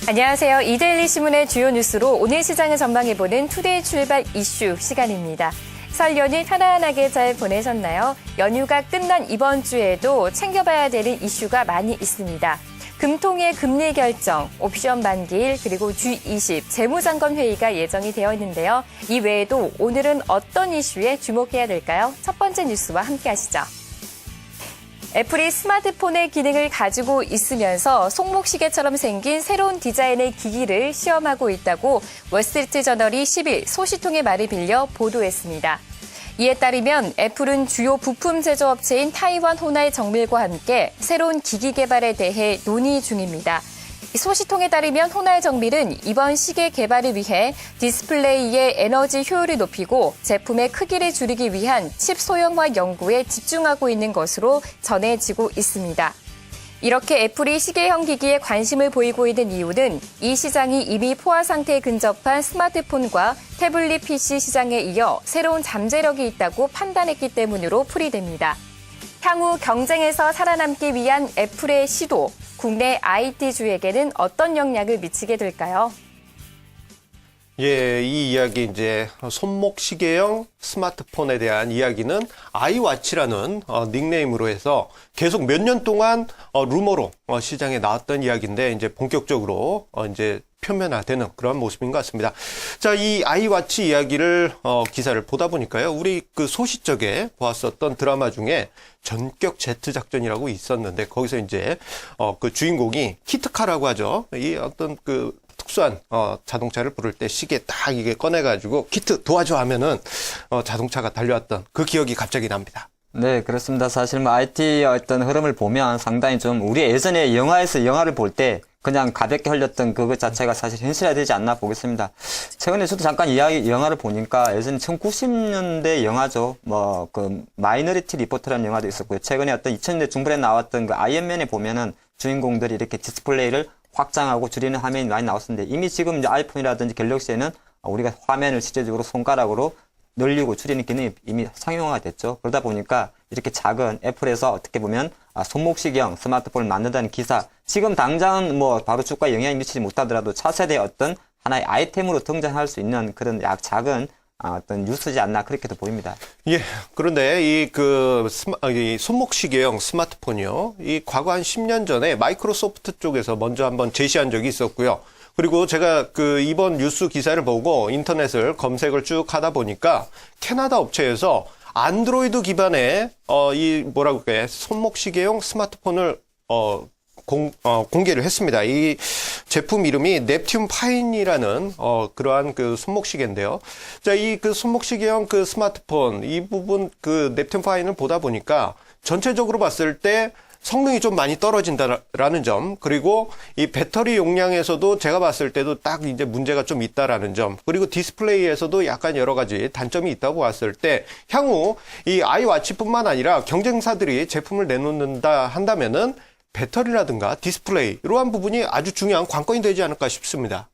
안녕하세요. 이데일리 신문의 주요 뉴스로 오늘 시장을 전망해보는 투데이 출발 이슈 시간입니다. 설 연휴 편안하게 잘 보내셨나요? 연휴가 끝난 이번 주에도 챙겨봐야 되는 이슈가 많이 있습니다. 금통의 금리 결정, 옵션 만기일, 그리고 G20 재무장관 회의가 예정이 되어 있는데요. 이 외에도 오늘은 어떤 이슈에 주목해야 될까요? 첫 번째 뉴스와 함께 하시죠. 애플이 스마트폰의 기능을 가지고 있으면서 손목시계처럼 생긴 새로운 디자인의 기기를 시험하고 있다고 월스트리트저널이 10일 소식통의 말을 빌려 보도했습니다. 이에 따르면 애플은 주요 부품 제조업체인 타이완 호나이 정밀과 함께 새로운 기기 개발에 대해 논의 중입니다. 소식통에 따르면 호나이 정밀은 이번 시계 개발을 위해 디스플레이의 에너지 효율을 높이고 제품의 크기를 줄이기 위한 칩 소형화 연구에 집중하고 있는 것으로 전해지고 있습니다. 이렇게 애플이 시계형 기기에 관심을 보이고 있는 이유는 이 시장이 이미 포화 상태에 근접한 스마트폰과 태블릿 PC 시장에 이어 새로운 잠재력이 있다고 판단했기 때문으로 풀이됩니다. 향후 경쟁에서 살아남기 위한 애플의 시도, 국내 IT주에게는 어떤 영향을 미치게 될까요? 예, 이 이야기 이제 손목 시계형 스마트폰에 대한 이야기는 아이워치라는 닉네임으로 해서 계속 몇 년 동안 루머로 시장에 나왔던 이야기인데 이제 본격적으로 이제 표면화되는 그런 모습인 것 같습니다. 자, 이 아이워치 이야기를 기사를 보다 보니까요. 우리 그 소시적에 보았었던 드라마 중에 전격 제트 작전이라고 있었는데 거기서 이제 그 주인공이 키트카라고 하죠. 이 어떤 그 특수한 자동차를 부를 때 시계 딱 이게 꺼내가지고 키트 도와줘 하면은 자동차가 달려왔던 그 기억이 갑자기 납니다. 네, 그렇습니다. 사실 뭐 IT 어떤 흐름을 보면 상당히 좀 우리 예전에 영화에서 영화를 볼 때 그냥 가볍게 흘렸던 그것 자체가 사실 현실화되지 않나 보겠습니다. 최근에 저도 잠깐 영화를 보니까 예전에 1990년대 영화죠. 뭐 그 마이너리티 리포트라는 영화도 있었고요. 최근에 어떤 2000년대 중반에 나왔던 그 아이언맨에 보면은 주인공들이 이렇게 디스플레이를 확장하고 줄이는 화면이 많이 나왔었는데 이미 지금 이제 아이폰이라든지 갤럭시에는 우리가 화면을 실제적으로 손가락으로 늘리고 줄이는 기능이 이미 상용화가 됐죠. 그러다 보니까 이렇게 작은 애플에서 어떻게 보면 손목시계형 스마트폰을 만든다는 기사, 지금 당장은 뭐 바로 주가에 영향이 미치지 못하더라도 차세대의 어떤 하나의 아이템으로 등장할 수 있는 그런 작은 어떤 뉴스지 않나 그렇게도 보입니다. 예, 그런데 이 손목시계형 스마트폰이요. 이 과거 한 10년 전에 마이크로소프트 쪽에서 먼저 한번 제시한 적이 있었고요. 그리고 제가 그 이번 뉴스 기사를 보고 인터넷을 검색을 쭉 하다 보니까 캐나다 업체에서 안드로이드 기반의 이 뭐라고 그래 손목시계용 스마트폰을 공개를 했습니다. 이 제품 이름이 넵튠 파인이라는 그러한 그 손목시계인데요. 자, 이 그 손목시계형 그 스마트폰 이 부분 그 넵튠 파인을 보다 보니까 전체적으로 봤을 때 성능이 좀 많이 떨어진다라는 점, 그리고 이 배터리 용량에서도 제가 봤을 때도 딱 이제 문제가 좀 있다라는 점, 그리고 디스플레이에서도 약간 여러 가지 단점이 있다고 봤을 때 향후 이 아이워치뿐만 아니라 경쟁사들이 제품을 내놓는다 한다면은 배터리라든가 디스플레이 이러한 부분이 아주 중요한 관건이 되지 않을까 싶습니다.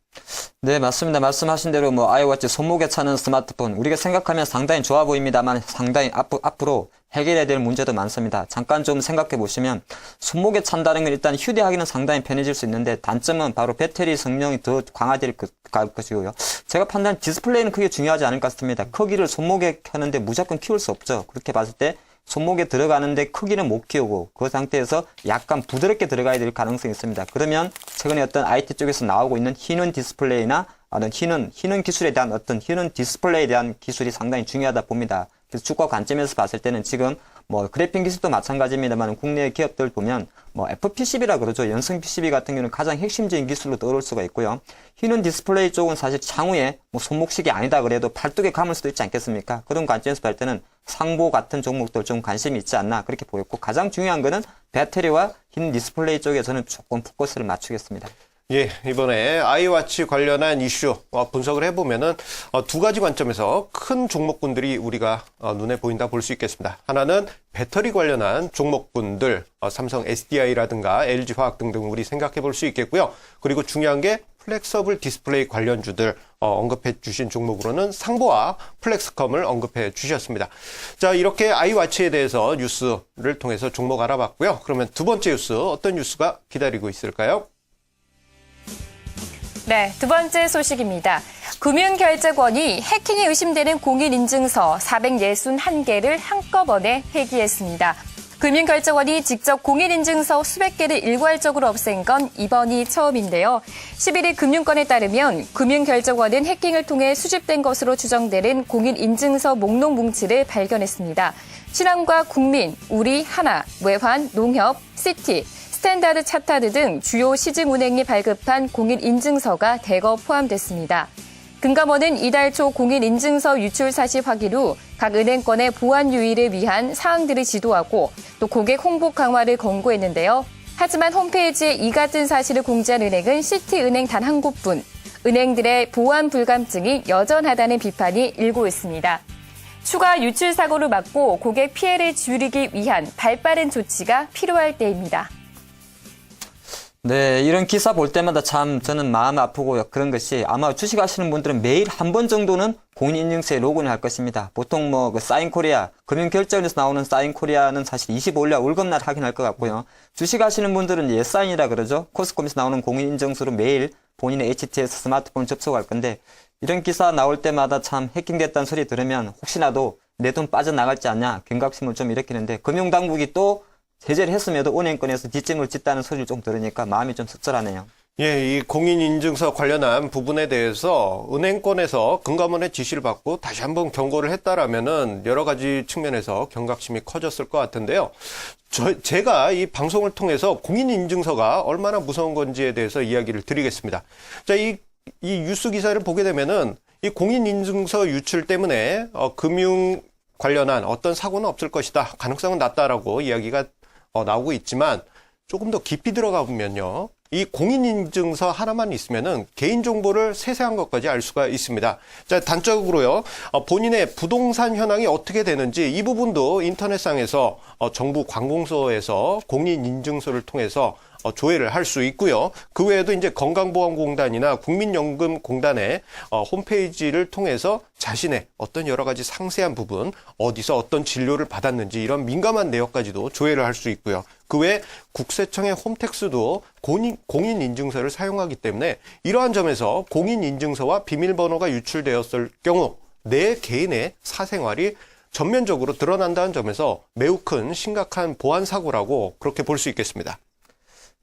네, 맞습니다. 말씀하신 대로 뭐 아이워치 손목에 차는 스마트폰 우리가 생각하면 상당히 좋아 보입니다만 상당히 앞으로 해결해야 될 문제도 많습니다. 잠깐 좀 생각해 보시면 손목에 찬다는 건 일단 휴대하기는 상당히 편해질 수 있는데 단점은 바로 배터리 성능이 더 강화될 것이고요. 제가 판단한 디스플레이는 크게 중요하지 않을 것 같습니다. 크기를 손목에 켜는데 무조건 키울 수 없죠. 그렇게 봤을 때 손목에 들어가는데 크기는 못 키우고 그 상태에서 약간 부드럽게 들어가야 될 가능성이 있습니다. 그러면 최근에 어떤 IT 쪽에서 나오고 있는 희는 디스플레이나 어떤 희는 기술에 대한 어떤 희는 디스플레이에 대한 기술이 상당히 중요하다 봅니다. 그래서 주가 관점에서 봤을 때는 지금 뭐 그래픽 기술도 마찬가지입니다만 국내 기업들 보면 뭐 FPCB라 그러죠. 연성 PCB 같은 경우는 가장 핵심적인 기술로 떠오를 수가 있고요. 희는 디스플레이 쪽은 사실 향후에 뭐 손목시계 아니다 그래도 팔뚝에 감을 수도 있지 않겠습니까? 그런 관점에서 볼 때는 상보 같은 종목들 좀 관심이 있지 않나 그렇게 보였고 가장 중요한 거는 배터리와 흰 디스플레이 쪽에 저는 조금 포커스를 맞추겠습니다. 예, 이번에 아이워치 관련한 이슈 분석을 해보면은 두 가지 관점에서 큰 종목군들이 우리가 눈에 보인다 볼 수 있겠습니다. 하나는 배터리 관련한 종목군들, 삼성 SDI라든가 LG화학 등등 우리 생각해 볼 수 있겠고요. 그리고 중요한 게 플렉서블 디스플레이 관련주들 언급해 주신 종목으로는 상보와 플렉스컴을 언급해 주셨습니다. 자, 이렇게 아이워치에 대해서 뉴스를 통해서 종목 알아봤고요. 그러면 두 번째 뉴스 어떤 뉴스가 기다리고 있을까요? 네, 두 번째 소식입니다. 금융결제권이 해킹이 의심되는 공인인증서 461개를 한꺼번에 폐기했습니다. 금융결제원이 직접 공인인증서 수백 개를 일괄적으로 없앤 건 이번이 처음인데요. 11일 금융권에 따르면 금융결제원은 해킹을 통해 수집된 것으로 추정되는 공인인증서 목록 뭉치를 발견했습니다. 신한과 국민, 우리, 하나, 외환, 농협, 시티, 스탠다드 차타드 등 주요 시중은행이 발급한 공인인증서가 대거 포함됐습니다. 금감원은 이달 초 공인인증서 유출 사실 확인 후 각 은행권의 보안 유의를 위한 사항들을 지도하고 또 고객 홍보 강화를 권고했는데요. 하지만 홈페이지에 이 같은 사실을 공지한 은행은 시티은행 단 한 곳뿐, 은행들의 보안 불감증이 여전하다는 비판이 일고 있습니다. 추가 유출 사고를 막고 고객 피해를 줄이기 위한 발빠른 조치가 필요할 때입니다. 네, 이런 기사 볼 때마다 참 저는 마음 아프고 그런 것이 아마 주식 하시는 분들은 매일 한 번 정도는 공인인증서에 로그인을 할 것입니다. 보통 뭐 그 사인코리아, 금융결제원에서 나오는 사인코리아는 사실 25일날 월급날 확인할 것 같고요. 주식 하시는 분들은 예사인이라 그러죠. 코스콤에서 나오는 공인인증서로 매일 본인의 HTS 스마트폰 접속할 건데 이런 기사 나올 때마다 참 해킹됐다는 소리 들으면 혹시라도 내 돈 빠져나갈지 않냐 경각심을 좀 일으키는데 금융당국이 또 제재를 했음에도 은행권에서 뒷짐을 짓다는 소리를 좀 들으니까 마음이 좀 씁쓸하네요. 예, 이 공인인증서 관련한 부분에 대해서 은행권에서 금감원의 지시를 받고 다시 한번 경고를 했다라면은 여러 가지 측면에서 경각심이 커졌을 것 같은데요. 제가 이 방송을 통해서 공인인증서가 얼마나 무서운 건지에 대해서 이야기를 드리겠습니다. 자, 이 뉴스 기사를 보게 되면은 이 공인인증서 유출 때문에 금융 관련한 어떤 사고는 없을 것이다. 가능성은 낮다라고 이야기가 나오고 있지만 조금 더 깊이 들어가 보면요. 이 공인인증서 하나만 있으면은 개인정보를 세세한 것까지 알 수가 있습니다. 자, 단적으로요. 본인의 부동산 현황이 어떻게 되는지 이 부분도 인터넷상에서 정부 관공서에서 공인인증서를 통해서 조회를 할 수 있고요. 그 외에도 이제 건강보험공단이나 국민연금공단의 홈페이지를 통해서 자신의 어떤 여러 가지 상세한 부분, 어디서 어떤 진료를 받았는지 이런 민감한 내역까지도 조회를 할 수 있고요. 그 외에 국세청의 홈택스도 공인인증서를 사용하기 때문에 이러한 점에서 공인인증서와 비밀번호가 유출되었을 경우 내 개인의 사생활이 전면적으로 드러난다는 점에서 매우 큰 심각한 보안 사고라고 그렇게 볼 수 있겠습니다.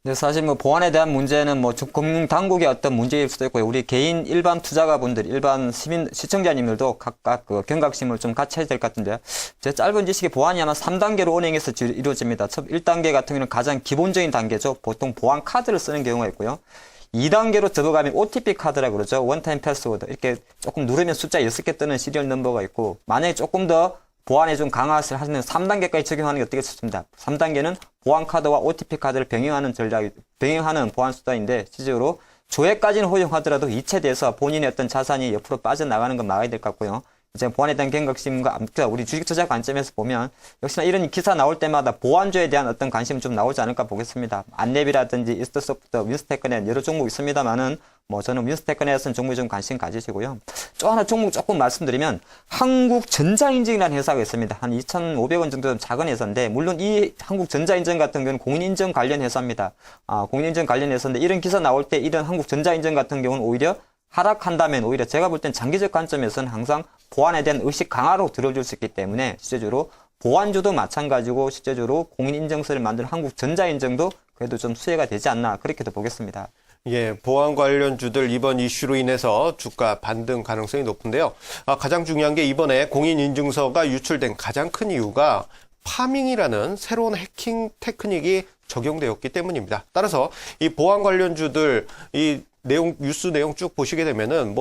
네, 사실 뭐 보안에 대한 문제는 뭐 금융 당국의 어떤 문제일 수도 있고요. 우리 개인 일반 투자가분들, 일반 시청자님들도 각각 그 경각심을 좀 갖춰야 될 것 같은데요. 제 짧은 지식의 보안이 아마 3단계로 은행에서 이루어집니다. 첫 1단계 같은 경우는 가장 기본적인 단계죠. 보통 보안 카드를 쓰는 경우가 있고요. 2단계로 들어가면 OTP 카드라고 그러죠. 원타임 패스워드. 이렇게 조금 누르면 숫자 6개 뜨는 시리얼 넘버가 있고, 만약에 조금 더 보안에 좀 강화를 하시는 3단계까지 적용하는 게 어떻게 좋습니다. 3단계는 보안카드와 OTP 카드를 병행하는 보안 수단인데, 실제로 조회까지는 허용하더라도 이체돼서 본인의 어떤 자산이 옆으로 빠져나가는 건 막아야 될 것 같고요. 이제 보안에 대한 경각심과 우리 주식 투자 관점에서 보면 역시나 이런 기사 나올 때마다 보안주에 대한 어떤 관심이 좀 나오지 않을까 보겠습니다. 안랩이라든지 이스트소프트, 윈스테크넷 여러 종목 있습니다만은 뭐 저는 윈스테크넷은 종목에 좀 관심 가지시고요. 또 하나 종목 조금 말씀드리면 한국전자인증이라는 회사가 있습니다. 한 2,500원 정도 좀 작은 회사인데 물론 이 한국전자인증 같은 경우는 공인인증 관련 회사입니다. 공인인증 관련 회사인데 이런 기사 나올 때 이런 한국전자인증 같은 경우는 오히려 하락한다면 오히려 제가 볼 땐 장기적 관점에서는 항상 보안에 대한 의식 강화로 들어줄 수 있기 때문에 실제적으로 보안주도 마찬가지고 실제적으로 공인인증서를 만든 한국전자인증도 그래도 좀 수혜가 되지 않나 그렇게도 보겠습니다. 예, 보안 관련주들 이번 이슈로 인해서 주가 반등 가능성이 높은데요. 가장 중요한 게 이번에 공인인증서가 유출된 가장 큰 이유가 파밍이라는 새로운 해킹 테크닉이 적용되었기 때문입니다. 따라서 이 보안 관련주들 뉴스 내용 쭉 보시게 되면은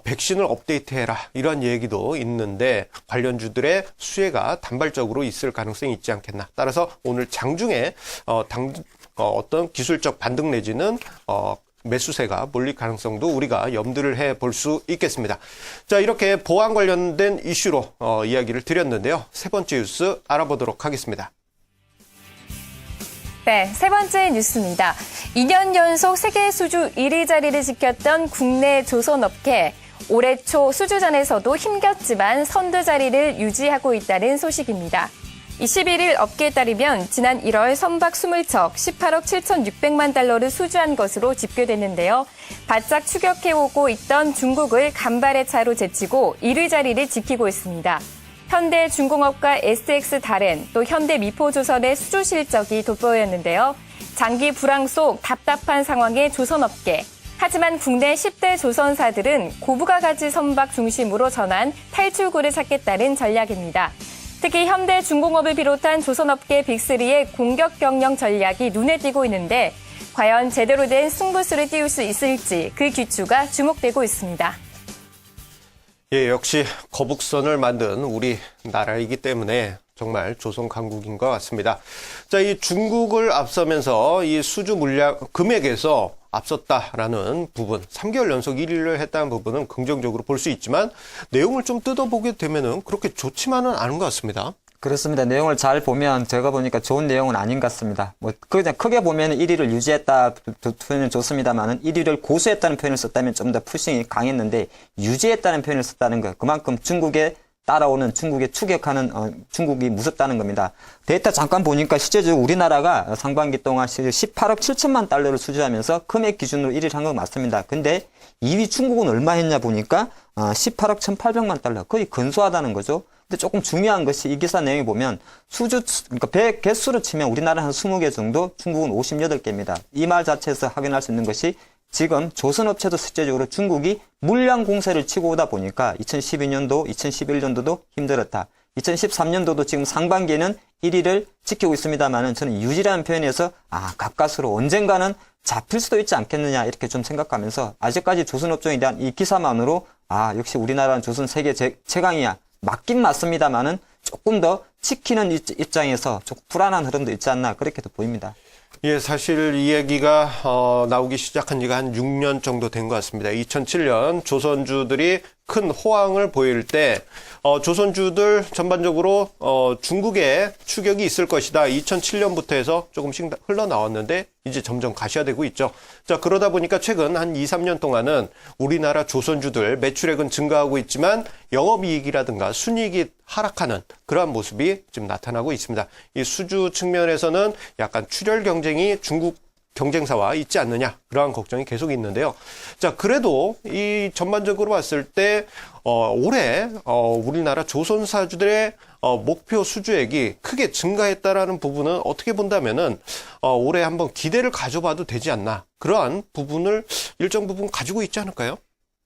백신을 업데이트해라 이런 얘기도 있는데 관련주들의 수혜가 단발적으로 있을 가능성이 있지 않겠나. 따라서 오늘 장중에 어떤 기술적 반등 내지는 매수세가 몰릴 가능성도 우리가 염두를 해볼 수 있겠습니다. 자, 이렇게 보안 관련된 이슈로 이야기를 드렸는데요. 세 번째 뉴스 알아보도록 하겠습니다. 네, 세 번째 뉴스입니다. 2년 연속 세계 수주 1위 자리를 지켰던 국내 조선업계. 올해 초 수주전에서도 힘겹지만 선두 자리를 유지하고 있다는 소식입니다. 21일 업계에 따르면 지난 1월 선박 20척 18억 7,600만 달러를 수주한 것으로 집계됐는데요. 바짝 추격해오고 있던 중국을 간발의 차로 제치고 1위 자리를 지키고 있습니다. 현대중공업과 SX 다렌, 또 현대미포조선의 수주 실적이 돋보였는데요. 장기 불황 속 답답한 상황의 조선업계. 하지만 국내 10대 조선사들은 고부가 가치 선박 중심으로 전환 탈출구를 찾겠다는 전략입니다. 특히 현대중공업을 비롯한 조선업계 빅3의 공격 경영 전략이 눈에 띄고 있는데 과연 제대로 된 승부수를 띄울 수 있을지 그 귀추가 주목되고 있습니다. 예, 역시 거북선을 만든 우리나라이기 때문에 정말 조선 강국인 것 같습니다. 자, 이 중국을 앞서면서 이 수주 물량 금액에서 앞섰다라는 부분, 3개월 연속 1위를 했다는 부분은 긍정적으로 볼 수 있지만 내용을 좀 뜯어보게 되면은 그렇게 좋지만은 않은 것 같습니다. 그렇습니다. 내용을 잘 보면 제가 보니까 좋은 내용은 아닌 것 같습니다. 뭐 그냥 크게 보면 1위를 유지했다 표현은 좋습니다만은 1위를 고수했다는 표현을 썼다면 좀 더 푸싱이 강했는데 유지했다는 표현을 썼다는 거 그만큼 중국에 따라오는 중국에 추격하는 중국이 무섭다는 겁니다. 데이터 잠깐 보니까 실제적으로 우리나라가 상반기 동안 18억 7천만 달러를 수주하면서 금액 기준으로 1위를 한 건 맞습니다. 근데 2위 중국은 얼마 했냐 보니까 18억 1,800만 달러 거의 근소하다는 거죠. 근데 조금 중요한 것이 이 기사 내용에 보면 그러니까 배 개수로 치면 우리나라는 한 20개 정도, 중국은 58개입니다. 이 말 자체에서 확인할 수 있는 것이 지금 조선업체도 실제적으로 중국이 물량 공세를 치고 오다 보니까 2012년도, 2011년도도 힘들었다. 2013년도도 지금 상반기에는 1위를 지키고 있습니다만은 저는 유지라는 표현에서 가까스로 언젠가는 잡힐 수도 있지 않겠느냐 이렇게 좀 생각하면서 아직까지 조선업종에 대한 이 기사만으로 역시 우리나라는 조선 세계 최강이야. 맞긴 맞습니다만은 조금 더 지키는 입장에서 조금 불안한 흐름도 있지 않나 그렇게도 보입니다. 예, 사실 이 얘기가 나오기 시작한 지가 한 6년 정도 된 것 같습니다. 2007년 조선주들이 큰 호황을 보일 때 조선주들 전반적으로 중국에 추격이 있을 것이다. 2007년부터 해서 조금씩 흘러나왔는데 이제 점점 가시화되고 있죠. 자, 그러다 보니까 최근 한 2, 3년 동안은 우리나라 조선주들 매출액은 증가하고 있지만 영업이익이라든가 순이익이 하락하는 그러한 모습이 지금 나타나고 있습니다. 이 수주 측면에서는 약간 출혈 경쟁이 중국 경쟁사와 있지 않느냐 그러한 걱정이 계속 있는데요. 자, 그래도 이 전반적으로 봤을 때 올해 우리나라 조선사주들의 목표 수주액이 크게 증가했다라는 부분은 어떻게 본다면은 올해 한번 기대를 가져봐도 되지 않나 그러한 부분을 일정 부분 가지고 있지 않을까요?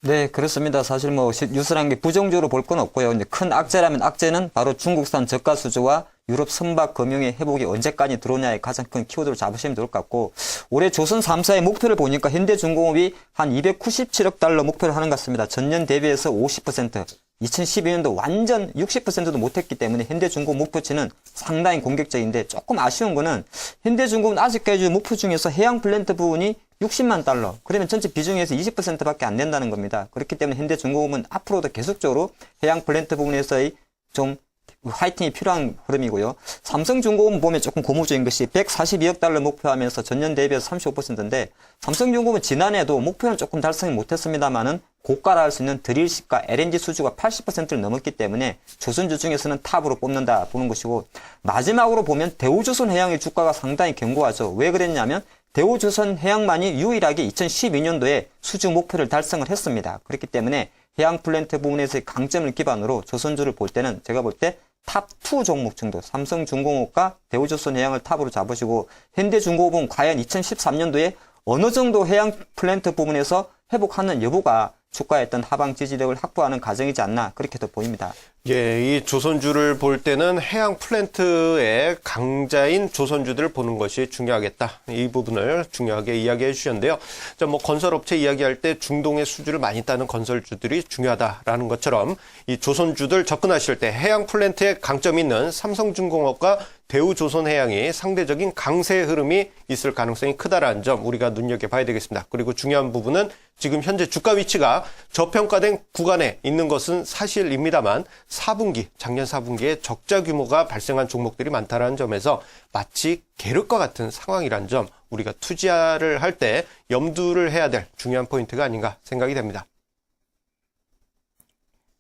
네, 그렇습니다. 사실 뉴스라는 게 부정적으로 볼 건 없고요. 이제 큰 악재라면 악재는 바로 중국산 저가 수주와 유럽 선박 금융의 회복이 언제까지 들어오냐의 가장 큰 키워드로 잡으시면 좋을 것 같고 올해 조선 3사의 목표를 보니까 현대중공업이 한 297억 달러 목표를 하는 것 같습니다. 전년 대비해서 50%, 2012년도 완전 60%도 못했기 때문에 현대중공업 목표치는 상당히 공격적인데 조금 아쉬운 거는 현대중공업은 아직까지 목표 중에서 해양 플랜트 부분이 60만 달러. 그러면 전체 비중에서 20%밖에 안 된다는 겁니다. 그렇기 때문에 현대중공업은 앞으로도 계속적으로 해양 플랜트 부분에서의 좀 화이팅이 필요한 흐름이고요. 삼성중공업은 보면 조금 고무적인 것이 142억 달러 목표하면서 전년 대비해서 35%인데 삼성중공업은 지난해도 목표는 조금 달성이 못했습니다만은 고가라 할 수 있는 드릴식과 LNG 수주가 80%를 넘었기 때문에 조선주 중에서는 탑으로 뽑는다 보는 것이고 마지막으로 보면 대우조선해양의 주가가 상당히 견고하죠. 왜 그랬냐면 대우조선해양만이 유일하게 2012년도에 수주 목표를 달성을 했습니다. 그렇기 때문에 해양 플랜트 부분에서의 강점을 기반으로 조선주를 볼 때는 제가 볼 때 탑 2 종목 정도 삼성중공업과 대우조선해양을 탑으로 잡으시고 현대중공업은 과연 2013년도에 어느 정도 해양 플랜트 부분에서 회복하는 여부가 주가의 어떤 하방 지지력을 확보하는 과정이지 않나 그렇게도 보입니다. 예, 이 조선주를 볼 때는 해양 플랜트의 강자인 조선주들을 보는 것이 중요하겠다. 이 부분을 중요하게 이야기해 주셨는데요. 자, 건설업체 이야기할 때 중동의 수주를 많이 따는 건설주들이 중요하다라는 것처럼 이 조선주들 접근하실 때 해양 플랜트의 강점이 있는 삼성중공업과 대우조선해양이 상대적인 강세 흐름이 있을 가능성이 크다라는 점 우리가 눈여겨봐야 되겠습니다. 그리고 중요한 부분은 지금 현재 주가 위치가 저평가된 구간에 있는 것은 사실입니다만 4분기, 작년 4분기에 적자 규모가 발생한 종목들이 많다는 점에서 마치 계륵과 같은 상황이라는 점 우리가 투자를 할 때 염두를 해야 될 중요한 포인트가 아닌가 생각이 됩니다.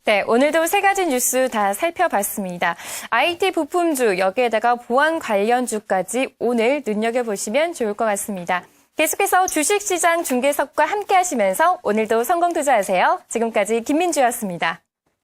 네, 오늘도 세 가지 뉴스 다 살펴봤습니다. IT 부품주, 여기에다가 보안 관련주까지 오늘 눈여겨보시면 좋을 것 같습니다. 계속해서 주식시장 중계석과 함께 하시면서 오늘도 성공 투자하세요. 지금까지 김민주였습니다.